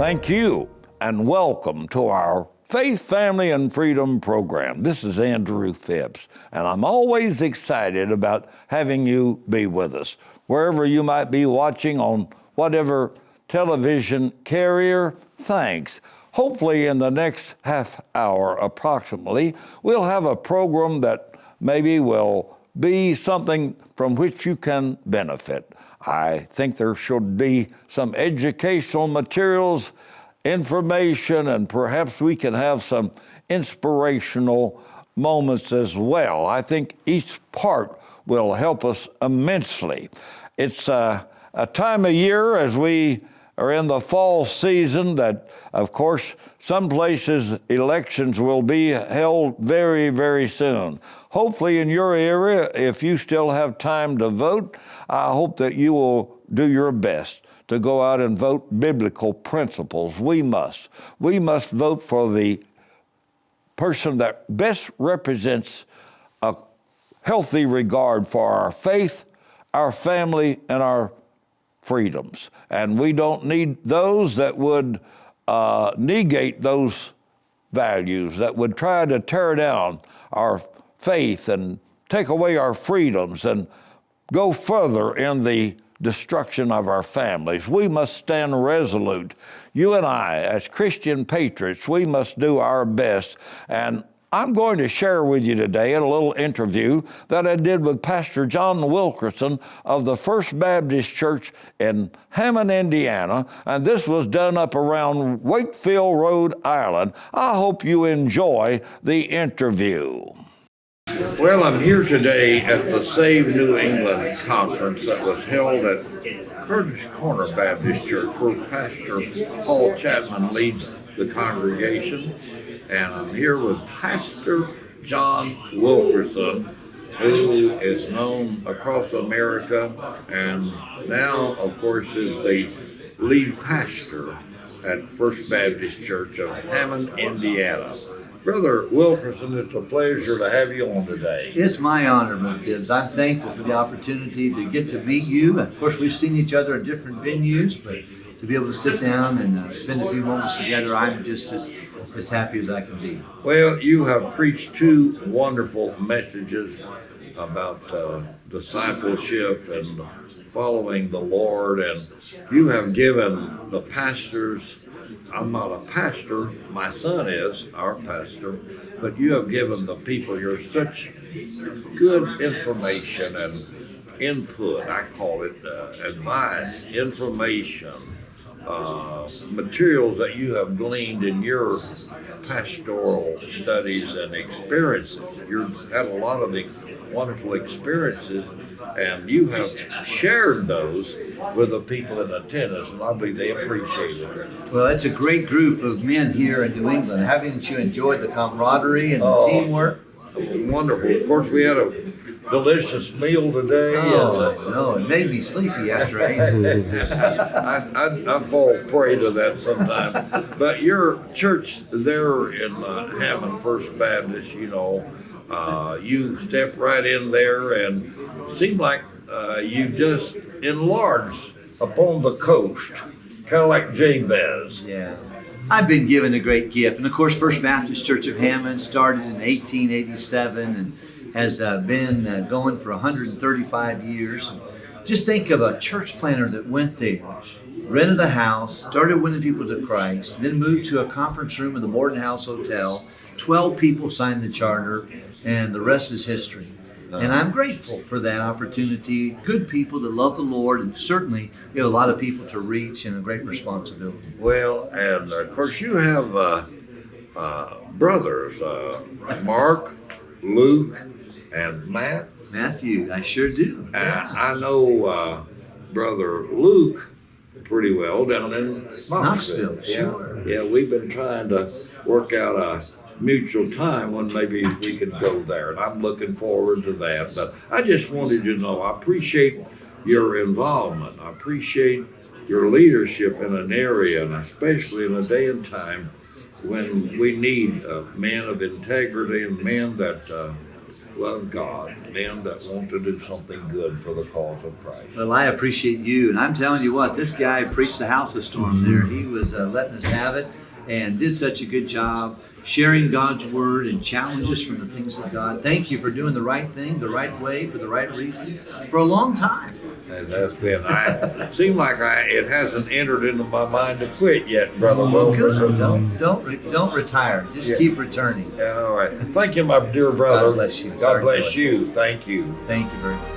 Thank you, and welcome to our Faith, Family, and Freedom program. This is Andrew Phipps, and I'm always excited about having you be with us. Wherever you might be watching on whatever television carrier, thanks. Hopefully in the next half hour approximately, we'll have a program that maybe will be something from which you can benefit. I think there should be some educational materials, information, and perhaps we can have some inspirational moments as well. I think each part will help us immensely. It's a time of year as we are in the fall season that, of course, some places elections will be held very, very soon. Hopefully in your area, if you still have time to vote, I hope that you will do your best to go out and vote biblical principles. We must vote for the person that best represents a healthy regard for our faith, our family, and our freedoms. And we don't need those that would negate those values, that would try to tear down our faith and take away our freedoms and go further in the destruction of our families. We must stand resolute. You and I, as Christian patriots, we must do our best. And I'm going to share with you today in a little interview that I did with Pastor John Wilkerson of the First Baptist Church in Hammond, Indiana, and this was done up around Wakefield, Rhode Island. I hope you enjoy the interview. Well, I'm here today at the Save New England conference that was held at Curtis Corner Baptist Church, where Pastor Paul Chapman leads the congregation. And I'm here with Pastor John Wilkerson, who is known across America and now, of course, is the lead pastor at First Baptist Church of Hammond, Indiana. Brother Wilkerson, it's a pleasure to have you on today. It's my honor, Brother Tibbs. I'm thankful for the opportunity to get to meet you. Of course, we've seen each other at different venues, but to be able to sit down and spend a few moments together, I'm just as happy as I can be. Well, you have preached two wonderful messages about discipleship and following the Lord, and you have given the pastors, I'm not a pastor, my son is our pastor, but you have given the people here such good information and input. I call it advice, information, materials that you have gleaned in your pastoral studies and experiences. You've had a lot of wonderful experiences, and you have shared those with the people in attendance, and I believe they appreciate it. Well, it's a great group of men here in New England. Haven't you enjoyed the camaraderie and the teamwork? Wonderful. Of course, we had a delicious meal today. No, it made me sleepy after I ate it. I fall prey to that sometimes. But your church there in Hammond First Baptist, you step right in there and seem like you just enlarged upon the coast, kind of like Jabez. Yeah. I've been given a great gift. And of course, First Baptist Church of Hammond started in 1887 and has been going for 135 years. Just think of a church planter that went there, rented a house, started winning people to Christ, then moved to a conference room in the Borden House Hotel. 12 people signed the charter, and the rest is history. And I'm grateful for that opportunity. Good people that love the Lord, and certainly we have a lot of people to reach and a great responsibility. Well, and of course you have brothers, Mark, Luke, and Matthew, I sure do. I know Brother Luke pretty well down in Knoxville. Sure. Yeah, we've been trying to work out a mutual time when maybe we could go there, and I'm looking forward to that. But I just wanted you to know I appreciate your involvement. I appreciate your leadership in an area, and especially in a day and time when we need men of integrity and men that that love God, men that want to do something good for the cause of Christ. Well, I appreciate you, and I'm telling you what, this guy preached the house of storm there. He was letting us have it and did such a good job sharing God's word and challenges from the things of God. Thank you for doing the right thing, the right way, for the right reasons, for a long time. It has been. It seemed like it hasn't entered into my mind to quit yet, Brother Wilkerson. Don't retire. Just keep returning. Yeah, all right. Thank you, my dear brother. God bless you. God bless you. Thank you. Thank you very much.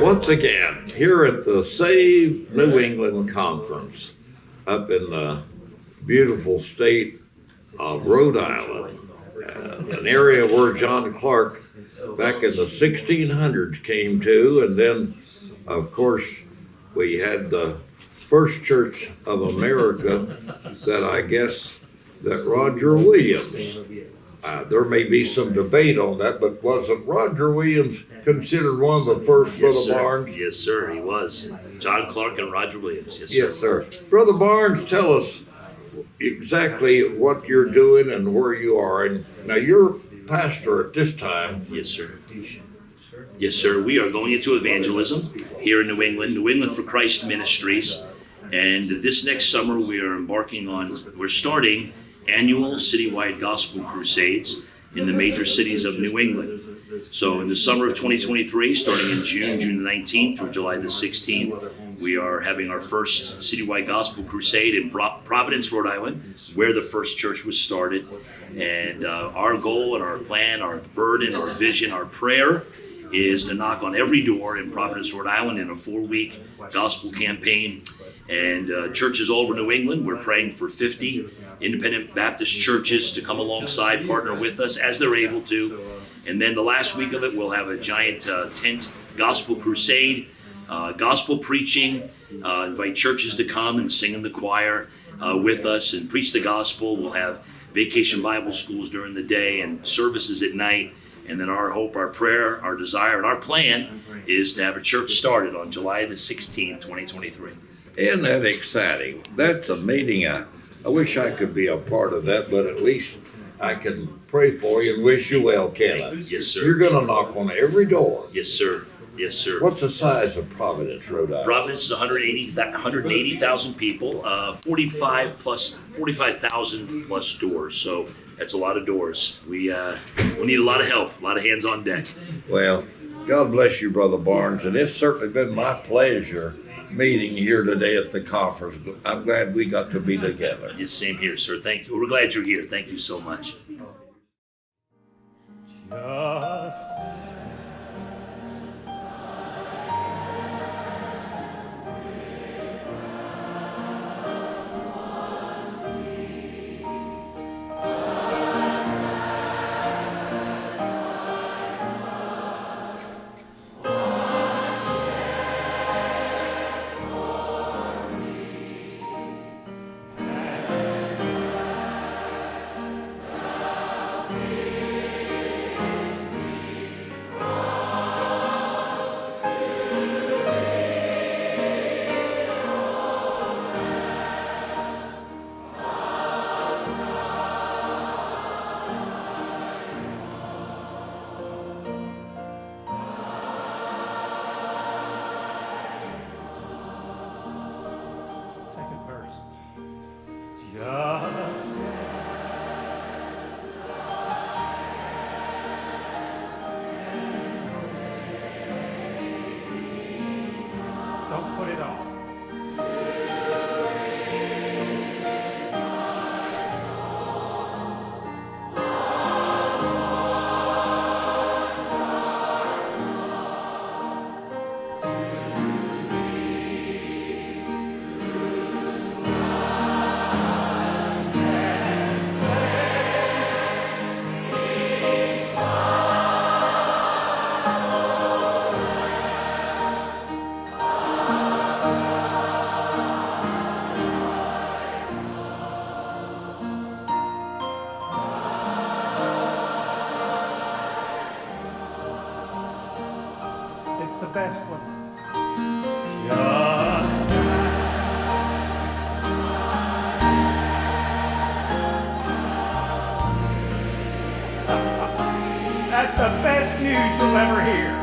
Once again, here at the Save New England Conference up in the beautiful state of Rhode Island, an area where John Clark back in the 1600s came to, and then, of course, we had the first church of America that I guess that Roger Williams. There may be some debate on that, but wasn't Roger Williams considered one of the first, Yes, Brother sir. Barnes? Yes, sir, he was. John Clark and Roger Williams. Yes, sir. Yes, sir. Brother Barnes, tell us exactly what you're doing and where you are. And now you're pastor at this time. Yes, sir. Yes, sir. We are going into evangelism here in New England for Christ Ministries. And this next summer we're starting annual citywide gospel crusades in the major cities of New England. So in the summer of 2023, starting in June the 19th through July the 16th, we are having our first citywide gospel crusade in Providence, Rhode Island, where the first church was started. And our goal and our plan, our burden, our vision, our prayer is to knock on every door in Providence, Rhode Island in a 4-week gospel campaign. And churches all over New England, we're praying for 50 independent Baptist churches to come alongside, partner with us as they're able to. And then the last week of it, we'll have a giant tent gospel crusade, gospel preaching, invite churches to come and sing in the choir with us and preach the gospel. We'll have vacation Bible schools during the day and services at night. And then our hope, our prayer, our desire, and our plan is to have a church started on July the 16th, 2023. Isn't that exciting? That's a meeting. I wish I could be a part of that, but at least I can pray for you and wish you well, can I? Yes, sir. You're going to knock on every door. Yes, sir. Yes, sir. What's the size of Providence, Rhode Island? Providence is 180,000 people, 45,000 plus doors. So that's a lot of doors. We need a lot of help, a lot of hands on deck. Well, God bless you, Brother Barnes, and it's certainly been my pleasure meeting here today at the conference. I'm glad we got to be together. Yes, same here, sir. Thank you. We're glad you're here. Thank you so much. Just second verse. Just don't put it off. best one. Just that's the best news you'll ever hear.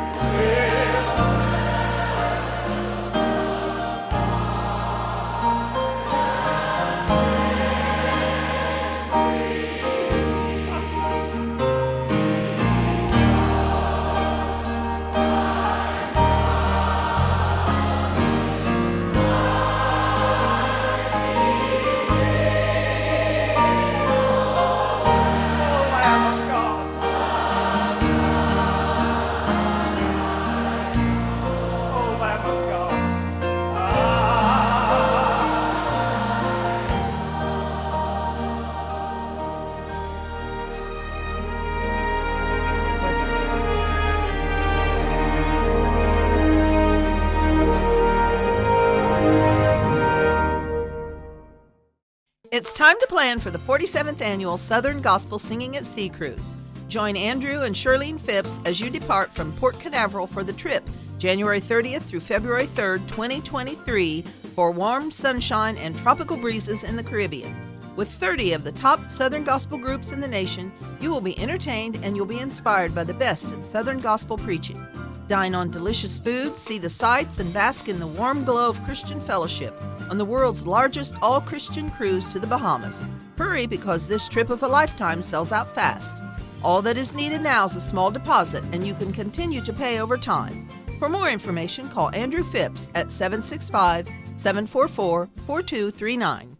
It's time to plan for the 47th Annual Southern Gospel Singing at Sea Cruise. Join Andrew and Shirlene Phipps as you depart from Port Canaveral for the trip, January 30th through February 3rd, 2023, for warm sunshine and tropical breezes in the Caribbean. With 30 of the top Southern Gospel groups in the nation, you will be entertained and you'll be inspired by the best in Southern Gospel preaching. Dine on delicious foods, see the sights, and bask in the warm glow of Christian fellowship on the world's largest all-Christian cruise to the Bahamas. Hurry, because this trip of a lifetime sells out fast. All that is needed now is a small deposit, and you can continue to pay over time. For more information, call Andrew Phipps at 765-744-4239.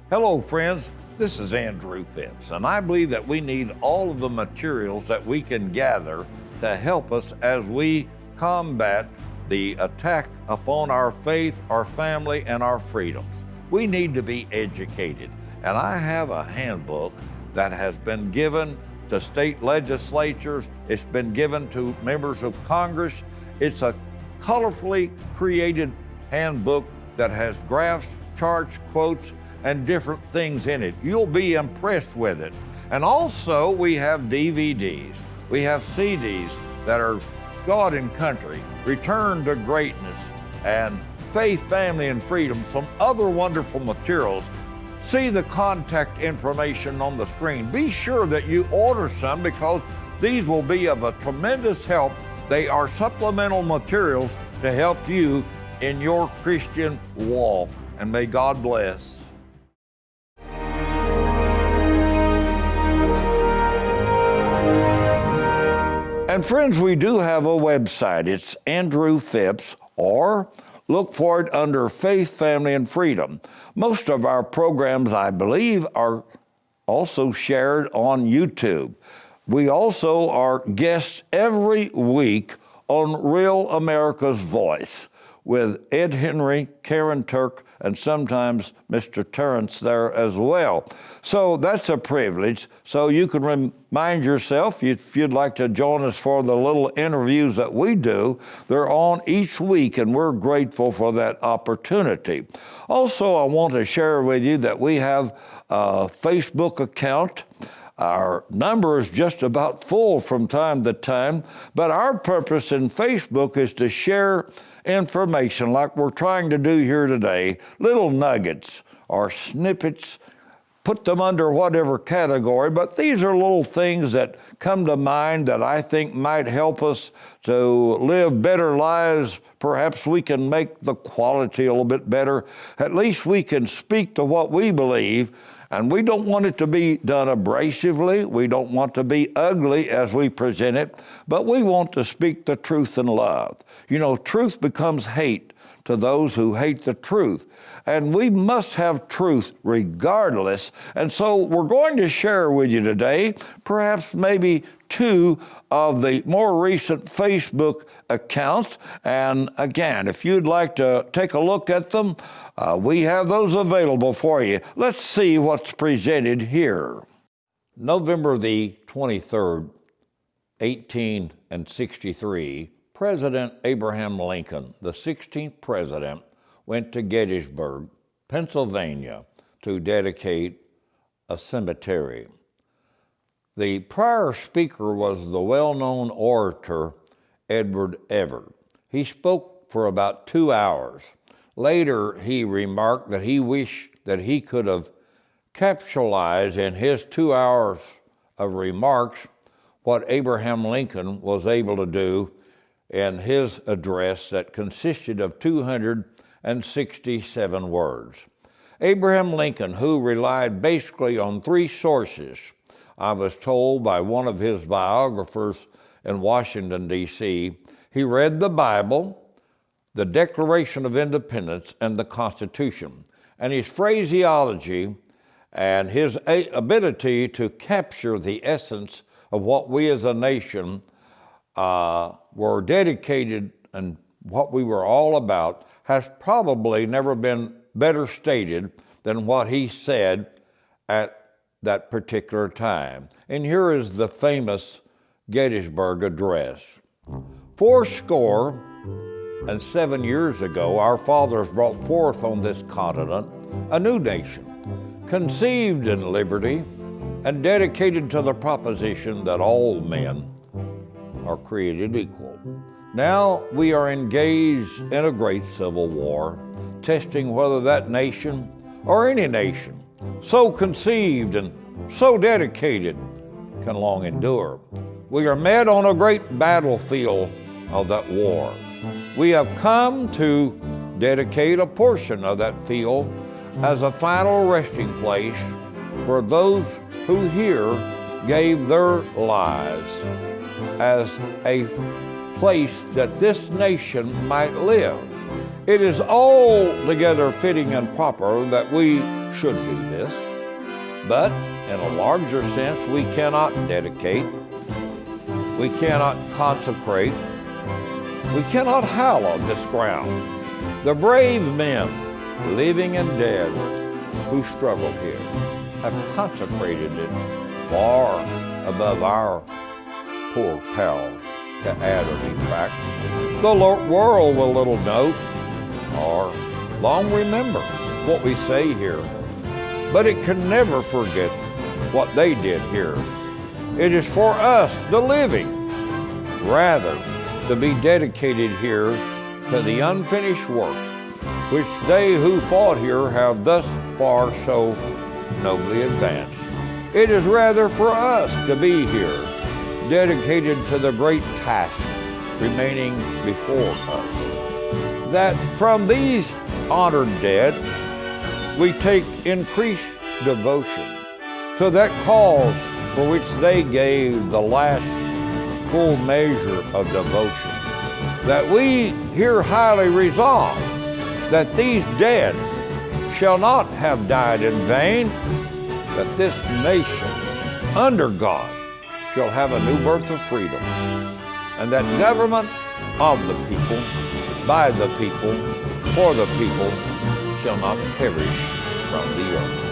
Hello, friends. This is Andrew Phipps, and I believe that we need all of the materials that we can gather to help us as we combat the attack upon our faith, our family, and our freedoms. We need to be educated, and I have a handbook that has been given to state legislatures. It's been given to members of Congress. It's a colorfully created handbook that has graphs, charts, quotes, and different things in it. You'll be impressed with it. And also we have DVDs. We have CDs that are God and Country, Return to Greatness, and Faith, Family, and Freedom, some other wonderful materials. See the contact information on the screen. Be sure that you order some, because these will be of a tremendous help. They are supplemental materials to help you in your Christian walk. And may God bless. And friends, we do have a website. It's Andrew Phipps, or look for it under Faith, Family, and Freedom. Most of our programs, I believe, are also shared on YouTube. We also are guests every week on Real America's Voice with Ed Henry, Karen Turk, and sometimes Mr. Terrence there as well. So that's a privilege. So you can remind yourself, if you'd like to join us for the little interviews that we do, they're on each week, and we're grateful for that opportunity. Also, I want to share with you that we have a Facebook account. Our number is just about full from time to time, but our purpose in Facebook is to share information like we're trying to do here today, little nuggets or snippets, put them under whatever category, but these are little things that come to mind that I think might help us to live better lives. Perhaps we can make the quality a little bit better. At least we can speak to what we believe. And we don't want it to be done abrasively. We don't want to be ugly as we present it, but we want to speak the truth in love. You know, truth becomes hate to those who hate the truth. And we must have truth regardless. And so we're going to share with you today, perhaps maybe two of the more recent Facebook accounts. And again, if you'd like to take a look at them, we have those available for you. Let's see what's presented here. November the 23rd, 1863, President Abraham Lincoln, the 16th president, went to Gettysburg, Pennsylvania, to dedicate a cemetery. The prior speaker was the well-known orator Edward Everett. He spoke for about 2 hours. Later, he remarked that he wished that he could have capsulized in his 2 hours of remarks what Abraham Lincoln was able to do in his address that consisted of 267 words. Abraham Lincoln, who relied basically on 3 sources, I was told by one of his biographers in Washington, D.C., he read the Bible, the Declaration of Independence, and the Constitution. And his phraseology and his ability to capture the essence of what we as a nation were dedicated and what we were all about has probably never been better stated than what he said at that particular time. And here is the famous Gettysburg Address. 87 years ago, our fathers brought forth on this continent a new nation, conceived in liberty and dedicated to the proposition that all men are created equal. Now we are engaged in a great civil war, testing whether that nation or any nation so conceived and so dedicated can long endure. We are met on a great battlefield of that war. We have come to dedicate a portion of that field as a final resting place for those who here gave their lives as a place that this nation might live. It is altogether fitting and proper that we should do this, but in a larger sense, we cannot dedicate, we cannot consecrate, we cannot hallow this ground. The brave men, living and dead, who struggled here, have consecrated it far above our poor pal to add or detract. The world will little note or long remember what we say here, but it can never forget what they did here. It is for us, the living, rather to be dedicated here to the unfinished work which they who fought here have thus far so nobly advanced. It is rather for us to be here, dedicated to the great task remaining before us, that from these honored dead we take increased devotion to that cause for which they gave the last full measure of devotion, that we here highly resolve that these dead shall not have died in vain, that this nation under God shall have a new birth of freedom, and that government of the people, by the people, for the people, shall not perish from the earth.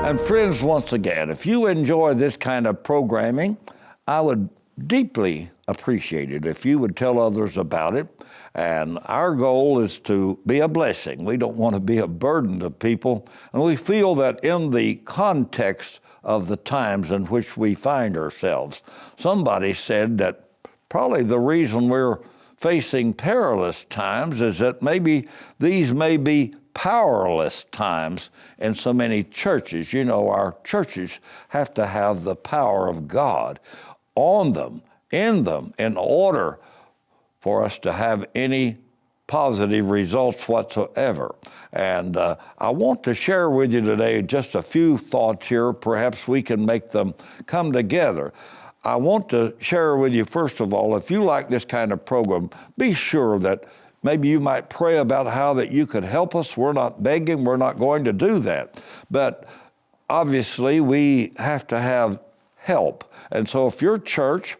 And friends, once again, if you enjoy this kind of programming, I would deeply appreciate it if you would tell others about it. And our goal is to be a blessing. We don't want to be a burden to people. And we feel that in the context of the times in which we find ourselves, somebody said that probably the reason we're facing perilous times is that maybe these may be powerless times in so many churches. You know, our churches have to have the power of God on them, in order for us to have any positive results whatsoever. And I want to share with you today just a few thoughts here. Perhaps we can make them come together. I want to share with you, first of all, if you like this kind of program, be sure that maybe you might pray about how that you could help us. We're not begging, we're not going to do that. But obviously we have to have help. And so if your church,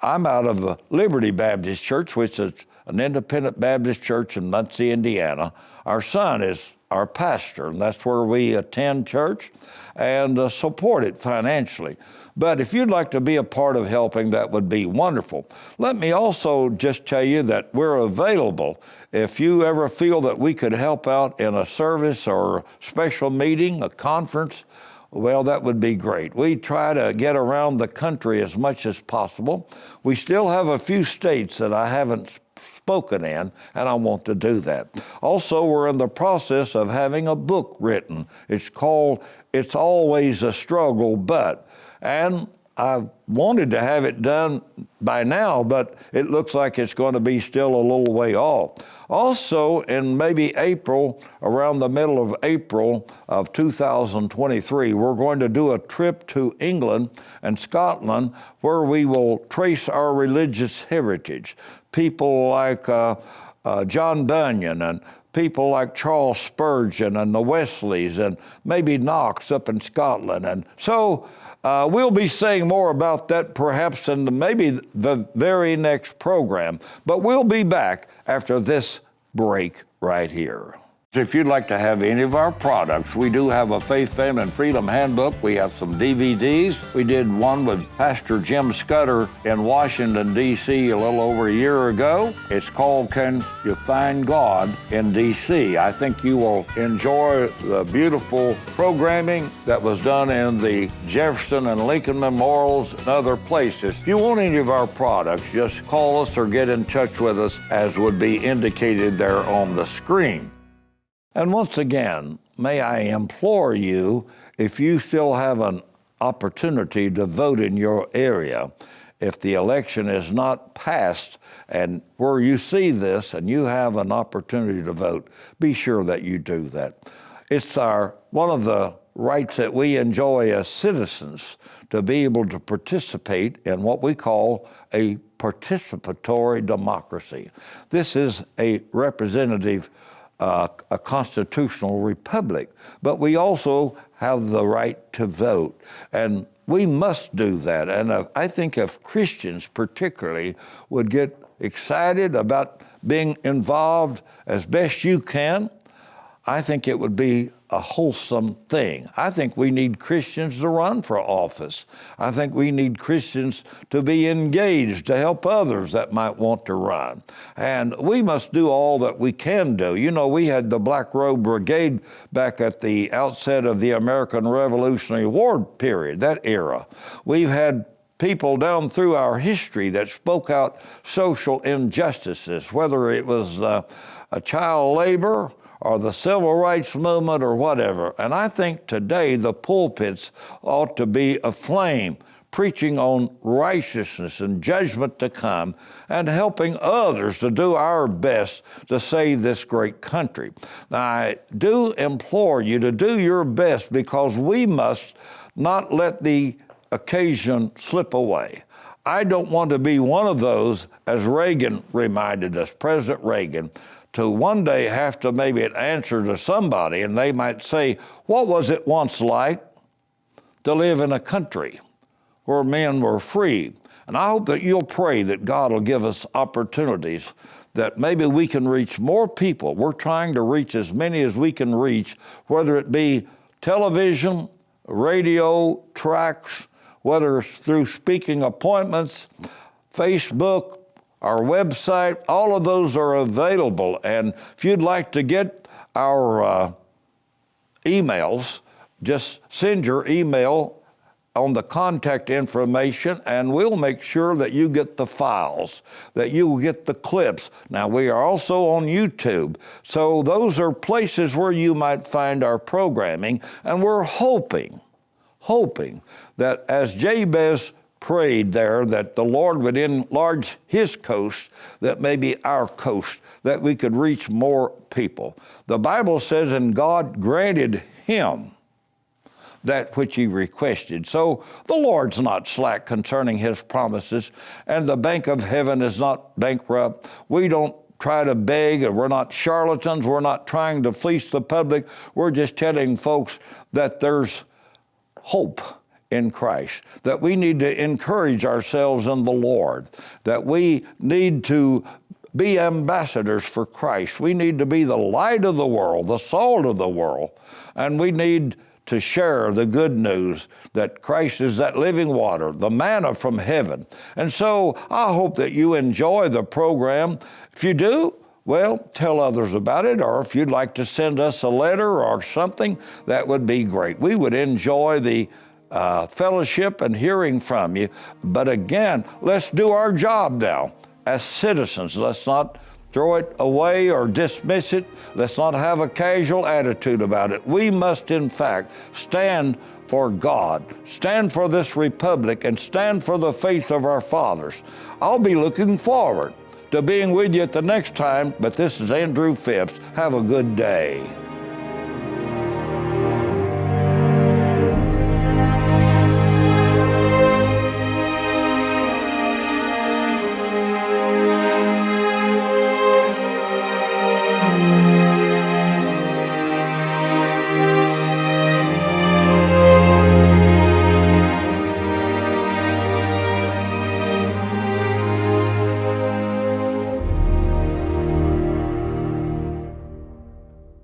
I'm out of the Liberty Baptist Church, which is an independent Baptist church in Muncie, Indiana. Our son is our pastor, and that's where we attend church and support it financially. But if you'd like to be a part of helping, that would be wonderful. Let me also just tell you that we're available. If you ever feel that we could help out in a service or a special meeting, a conference, well, that would be great. We try to get around the country as much as possible. We still have a few states that I haven't spoken in, and I want to do that. Also, we're in the process of having a book written. It's called It's Always a Struggle, But, and I wanted to have it done by now, but it looks like it's going to be still a little way off. Also, in maybe April, around the middle of April of 2023, we're going to do a trip to England and Scotland where we will trace our religious heritage. People like John Bunyan and people like Charles Spurgeon and the Wesleys and maybe Knox up in Scotland. And so we'll be saying more about that perhaps in maybe the very next program. But we'll be back after this break right here. If you'd like to have any of our products, we do have a Faith, Family, and Freedom handbook. We have some DVDs. We did one with Pastor Jim Scudder in Washington, D.C. a little over a year ago. It's called Can You Find God in D.C.? I think you will enjoy the beautiful programming that was done in the Jefferson and Lincoln Memorials and other places. If you want any of our products, just call us or get in touch with us as would be indicated there on the screen. And once again, may I implore you, if you still have an opportunity to vote in your area, if the election is not passed and where you see this and you have an opportunity to vote, be sure that you do that. It's one of the rights that we enjoy as citizens to be able to participate in what we call a participatory democracy. This is a representative a constitutional republic, but we also have the right to vote, and we must do that. And I think if Christians particularly would get excited about being involved as best you can, I think it would be a wholesome thing. I think we need Christians to run for office. I think we need Christians to be engaged to help others that might want to run. And we must do all that we can do. You know, we had the Black Robe Brigade back at the outset of the American Revolutionary War period, that era. We've had people down through our history that spoke out social injustices, whether it was a child labor or the civil rights movement or whatever. And I think today the pulpits ought to be aflame, preaching on righteousness and judgment to come and helping others to do our best to save this great country. Now, I do implore you to do your best because we must not let the occasion slip away. I don't want to be one of those, as Reagan reminded us, President Reagan, to one day have to maybe answer to somebody, and they might say, what was it once like to live in a country where men were free? And I hope that you'll pray that God will give us opportunities that maybe we can reach more people. We're trying to reach as many as we can reach, whether it be television, radio, tracts, whether it's through speaking appointments, Facebook, our website, all of those are available. And if you'd like to get our emails, just send your email on the contact information, and we'll make sure that you get the files, that you get the clips. Now, we are also on YouTube, so those are places where you might find our programming, and we're hoping that as Jabez prayed there, that the Lord would enlarge his coast, that maybe our coast, that we could reach more people. The Bible says, and God granted him that which he requested. So the Lord's not slack concerning his promises, and the bank of heaven is not bankrupt. We don't try to beg, or we're not charlatans. We're not trying to fleece the public. We're just telling folks that there's hope in Christ, that we need to encourage ourselves in the Lord, that we need to be ambassadors for Christ. We need to be the light of the world, the salt of the world, and we need to share the good news that Christ is that living water, the manna from heaven. And so I hope that you enjoy the program. If you do, well, tell others about it, or if you'd like to send us a letter or something, that would be great. We would enjoy the fellowship and hearing from you. But again, let's do our job now as citizens. Let's not throw it away or dismiss it. Let's not have a casual attitude about it. We must, in fact, stand for God, stand for this republic, and stand for the faith of our fathers. I'll be looking forward to being with you at the next time, but this is Andrew Phipps. Have a good day.